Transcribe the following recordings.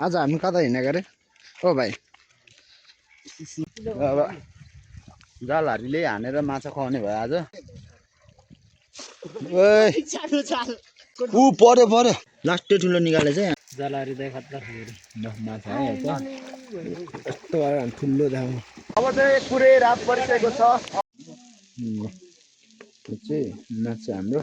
आज हामी कता हिँडेको अरे ओ भाइ अब जालहरूले हानेर माछा खुवाउने भयो आज ऊ पर्यो पर्यो लास्टै ठुलो निकाले चाहिँ जालहारी दाइ खतरा माछा है यस्तो भयो ठुलो दाम अब चाहिँ पुरै रात परिसकेको छ यो चाहिँ माछा हाम्रो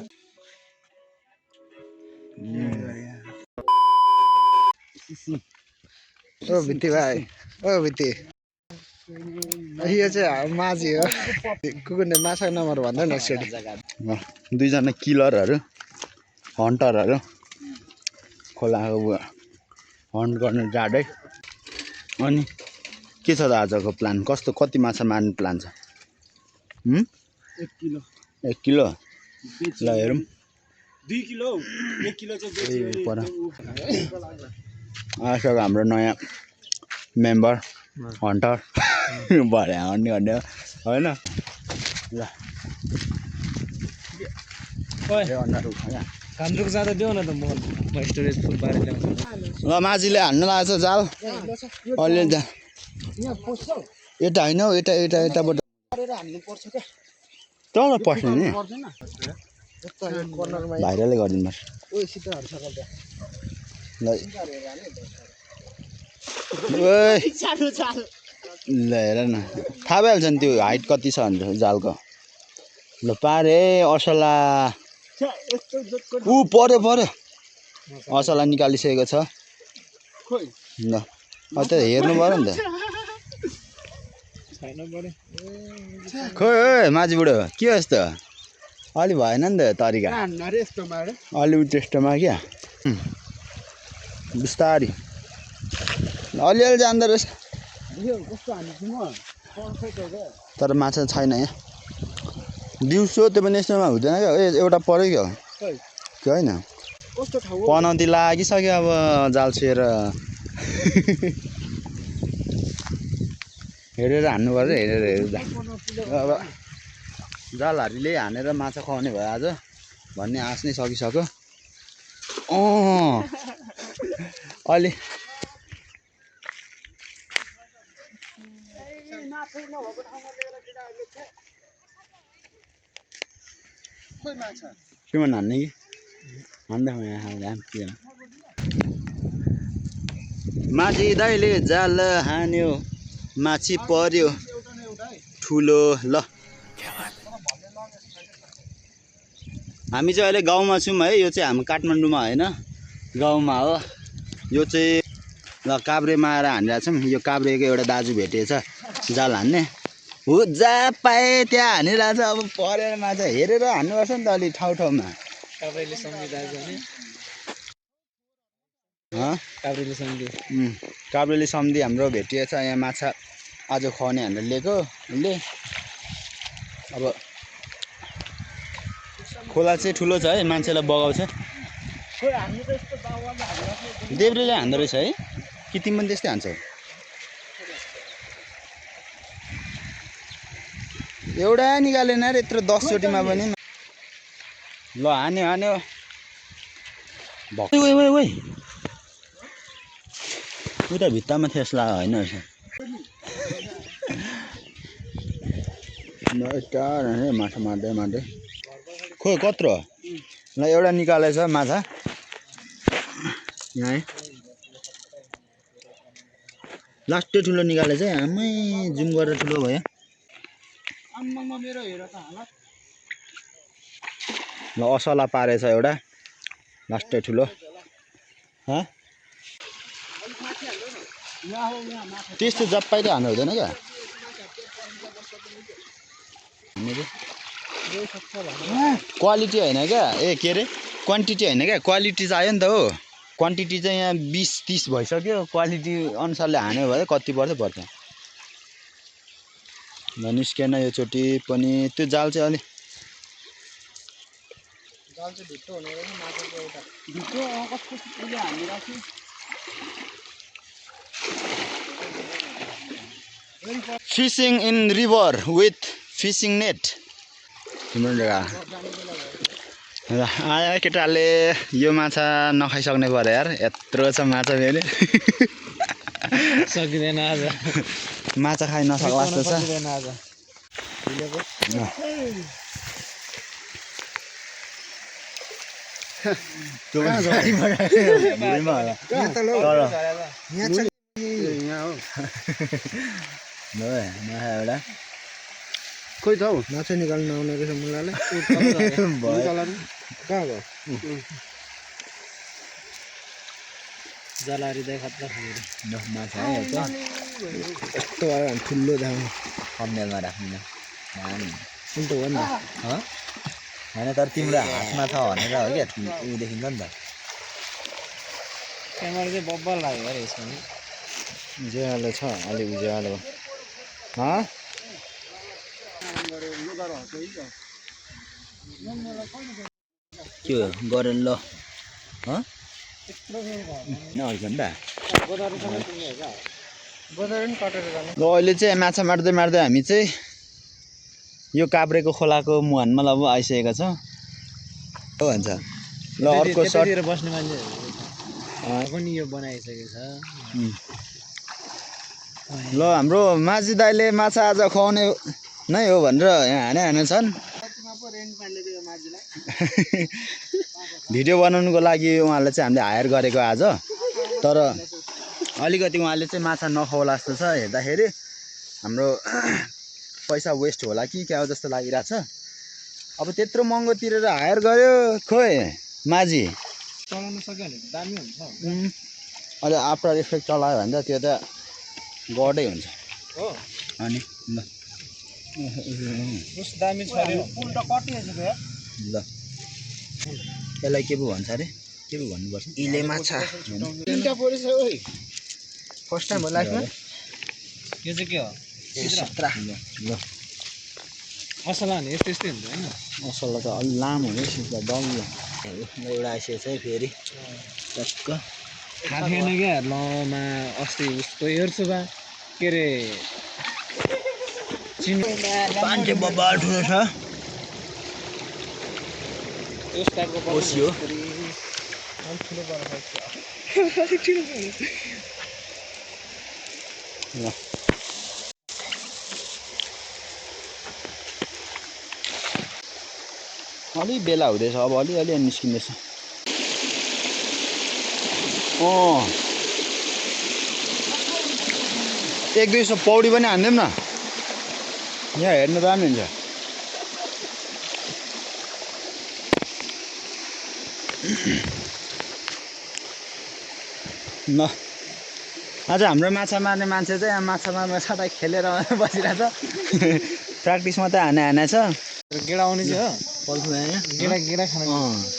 ओ भित्ती भाइ ओ भित्ती यो चाहिँ माझी हो कुकुरले माछाको नम्बर भन्दैन एकचोटि दुईजना किलरहरू हन्टरहरू खोलाको हन्ट गर्ने जाडै अनि के छ त आजको प्लान कस्तो कति माछा मार्ने प्लान छ 1 किलो ल हेरौँ 2 किलो 1 किलो चाहिँ पर आजको हाम्रो नयाँ मेम्बर हन्टर भरे हन्ने होइन ल कान्द्रुक जाँदा देऊ न त म स्टोरेज फुल पारेर ल्याउँछु ल माझीले हान्नु लागेको छ जाल अलि यता होइन हौ यताबाट तल पस्ने नि भाइरलले गरिदिनु ल हेर न थाहा भइहाल्छ नि त्यो हाइट कति छ भनेर जालको ल पारे असला ऊ पर्यो असला निकालिसकेको छ ल त हेर्नु पऱ्यो नि त खोइ माझी बुढो के हो यस्तो अलि भएन नि त तरिका अलि त्यस्तोमा क्या बिस्तारी अलिअलि जाँदो रहेछ तर माछा छैन यहाँ दिउँसो त्यो पनि यस्तोमा हुँदैन क्या एउटा पऱ्यो क्या होइन पनौती लागिसक्यो अब जाल छुएर हेरेर हान्नु पर्छ हेरेर अब जालहरूले हानेर माछा खुवाउने भयो आज भन्ने आश नै सकिसक्यो अलि के मन हान्ने कि हान्दा माझी दाइले जाल हान्यो माछी पर्यो ठुलो ल हामी चाहिँ अहिले गाउँमा छौँ है यो चाहिँ हामी काठमाडौँमा होइन गाउँमा हो यो चाहिँ ल काभ्रेमा आएर हानिरहेको छौँ यो काभ्रेको एउटा दाजु भेटेछ जाल हान्ने हो जहाँ पाएँ त्यहाँ हानिरहेको छ अब परेर माछा हेरेर हान्नुपर्छ नि त अलि ठाउँमा काभ्रेले सम्धी हाम्रो भेटिएछ यहाँ माछा आज खुवाउने भनेर लिएको उसले अब खोला चाहिँ ठुलो छ है मान्छेलाई बगाउँछ देब्रेले हान्दो रहेछ है कि तिमी पनि त्यस्तै हान्छौ एउटा निकालेन रे यत्रो 10 चोटिमा पनि ल हान्यो उता भित्तामा त्यसला होइन माछा मार्दै खोइ कत्रो ल एउटा निकालेछ माछा यहाँ लास्टै ठुलो निकालेछ आमै जुम गरेर ठुलो भयो ल असला पारेछ एउटा लास्टै ठुलो त्यस्तो जप्पाइले हान्नु हुँदैन क्या क्वालिटी होइन क्या के अरे क्वान्टिटी होइन क्या क्वालिटी चाहियो नि त हो क्वान्टिटी चाहिँ यहाँ 20-30 भइसक्यो क्वालिटी अनुसारले हान्यो भने कति पर्छ निस्केन यो चोटि पनि त्यो जाल चाहिँ अलि ढिट्टो हुने रहेछ माछाको एउटा ढिट्टो कस्तो हानिरहेको Fishing in river with fishing net. र आयो केटाले यो माछा नखाइसक्ने पऱ्यो यार यत्रो छ माछा फेरि सकिँदैन आज माछा खाइ नसक्ला जस्तो छ सकिँदैन आज खोइ त हौ माछा निकाल्नु आउने रहेछ मुलाले कहाँ गयो जलारी दे खतरा माछा है यस्तो भयो भने ठुलो दाम कम्नेलमा राख्नु कुन त हो नि होइन तर तिम्रो हातमा छ भनेर हो क्या ऊ देखिन्छ नि त क्यामेरा चाहिँ बब्बल लाग्यो अरे यसमा नि उज्यालो छ अलि उज्यालो के गरेर ल ल अहिले चाहिँ माछा मार्दै मार्दै हामी चाहिँ यो काभ्रेको खोलाको मुहानमा अब आइसकेका छौँ हो भन्छ ल अर्को सर्ट बस्ने मान्छेहरू पनि यो बनाइसकेको छ ल हाम्रो माझी दाइले माछा आज खुवाउने नै हो भनेर यहाँ हाने छन् भिडियो बनाउनुको लागि उहाँलाई चाहिँ हामीले हायर गरेको आज तर अलिकति उहाँले चाहिँ माछा नखुवाला जस्तो छ हेर्दाखेरि हाम्रो पैसा वेस्ट होला कि क्या हो जस्तो लागिरहेछ अब त्यत्रो महँगो तिरेर हायर गर्यो खोइ माझी चलाउन सक्यो भने दामी हुन्छ अहिले आफ्टर इफेक्ट चलायो भने त त्यो त गडै हुन्छ हो अनि ल दामी छ अरे उल्टा कटिएछ त ल यसलाई के पो भन्छ अरे के पो भन्नुपर्छ इले माछा तिनटा परेछ ओइ फर्स्ट टाइम हो लाइफमा यो चाहिँ के हो ल असला भने यस्तै यस्तै हुन्छ होइन असला त अलि लामो हो सिक्दा डल्लो एउटा आइसकेको छ है फेरि टक्क थाहा थिएन क्या लमा अस्ति उसको हेर्छु बा के अरे पान्टे बब्बाल ठुलो छ यस टाइपको ओसियो ल अलि बेला हुँदैछ अब अलिअलि निस्किँदैछ एक दुई सौ पौडी पनि हान्दिउँ न यहाँ हेर्नु दामी हुन्छ ल आज हाम्रो माछा मार्ने मान्छे चाहिँ यहाँ माछा मार्ने छाटा खेलेर बसिरहेछ प्र्याक्टिस मात्रै हाने छ गेडा आउने चाहिँ हो पल्खु यहाँ गेडा खानु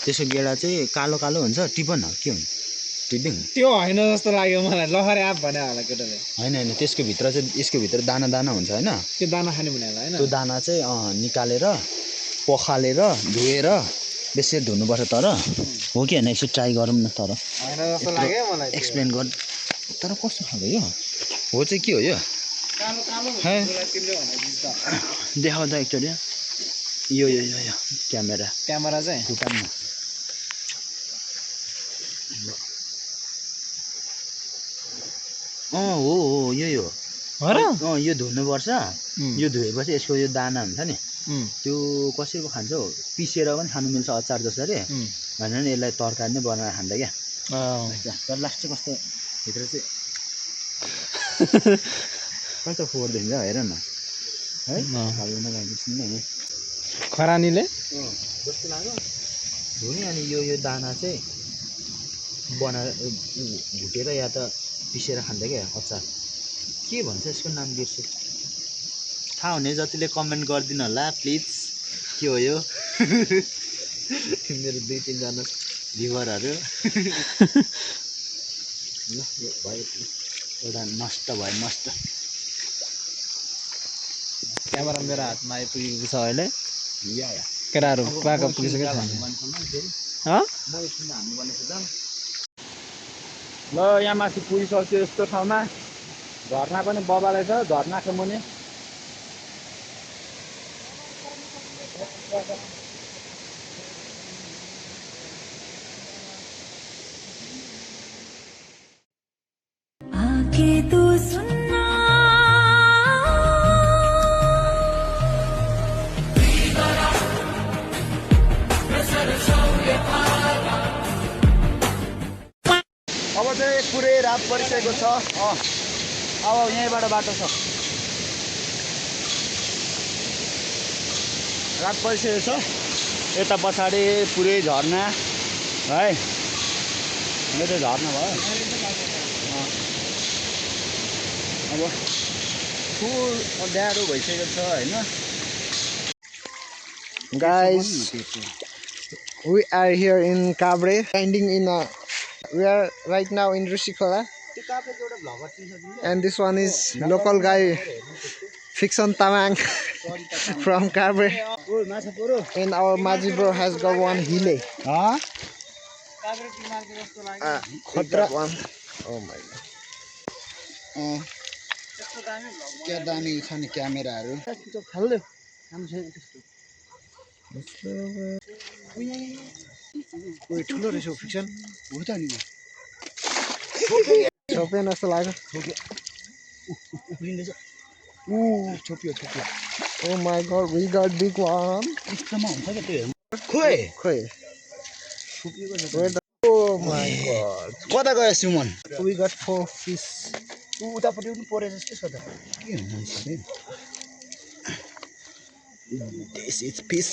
त्यसको गेडा चाहिँ कालो कालो हुन्छ टिपन हो के हुन्छ टिपिङ त्यो होइन जस्तो लाग्यो मलाई लहरे आँप भने होला केटाले होइन होइन त्यसको भित्र चाहिँ यसको भित्र दाना दाना हुन्छ होइन त्यो दाना खाने भने होला होइन त्यो दाना चाहिँ निकालेर पखालेर धोएर बेसी धुनुपर्छ तर हो कि होइन यसो ट्राई गरौँ न तर होइन जस्तो लाग्यो मलाई एक्सप्लेन गर तर कस्तो खालको यो हो चाहिँ के हो यो देखाउ त एकचोटि यो यो यो यो क्यामेरा चाहिँ खुट्टामा हो यो यो धुनुपर्छ यो धोएपछि यसको यो दाना हुन्छ नि त्यो कसैको खान्छ हौ पिसेर पनि खानु मिल्छ अचार जसरी भनेर नि यसलाई तरकारी नै बनाएर खाँदा क्या तर लास्ट चाहिँ कस्तो भित्र चाहिँ कस्तो फोहोर देखिन्छ हेर न है खरानीले जस्तो लाग्यो धुने अनि यो दाना चाहिँ बनाएर भुटेर या त पिसेर खाँदा क्या अचार के भन्छ यसको नाम बिर्छु थाहा हुने जतिले कमेन्ट गरिदिनु होला प्लिज के हो यो मेरो 2-3 जना भ्युवरहरू ल यो भयो एउटा नष्ट भयो नष्ट क्यामेरा मेरो हातमा आइपुगेको छ अहिले या केटाहरू पाएको पुगिसक्यो ल यहाँ माथि पुगिसक्यो यस्तो ठाउँमा झर्ना पनि बबाले छ झर्नाको मुनि के तू सुनना अब चाहिँ पुरै रात परिसकेको छ अब यहीँबाट बाटो छ रात परिसकेको छ यता पछाडि पुरै झर्ना है यो चाहिँ झर्ना भयो अब फुल अँध्यारो भइसकेको छ होइन guys we are here in Cabre standing in a we are right now in Rushikola and this one is local guy Fiction Tamang from Cabre and our Maji bro has got one hile khatra one oh my god क्या दामी छ नि क्यामेराहरु हाल्दै काम छैन त्यस्तो ओइ ठुलो रहेछ फिक्सन हो त नि छोप्यो जस्तो लाग्यो छोप्यो oh my god we got big one यस्तोमा हुन्छ के त्यो खोइ oh my god कता गयो सुमन we got 4 fish उतापट्टि पनि परे जस्तो छ त के हुन्छ नि this is fish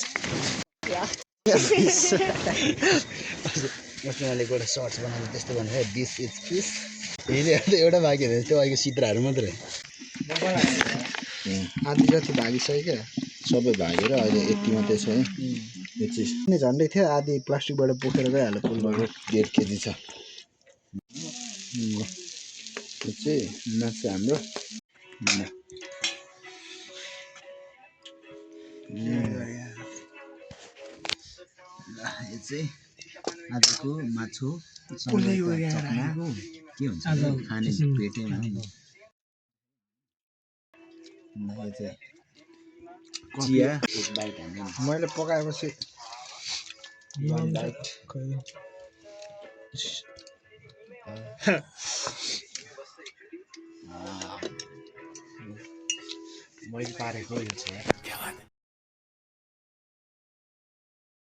मैले एउटा सर्ट्स बनाएको त्यस्तो भन्नु दिस इज फिस यहीले एउटा बाँकी रहेछ त्यो अहिलेको चित्रहरू मात्रै आधी जति भागिसक्यो क्या सबै भागेर अहिले यति मात्रै छ है यो चाहिँ झन्डै थियो आधी प्लास्टिकबाट बोकेर गइहाल्यो पुलबाट 1.5 केजी छ यो चाहिँ माछा हाम्रो यो चाहिँ आजको माछो के हुन्छ खाने पेटैमा चिया मैले पकाएपछि मैले पारेको यो चाहिँ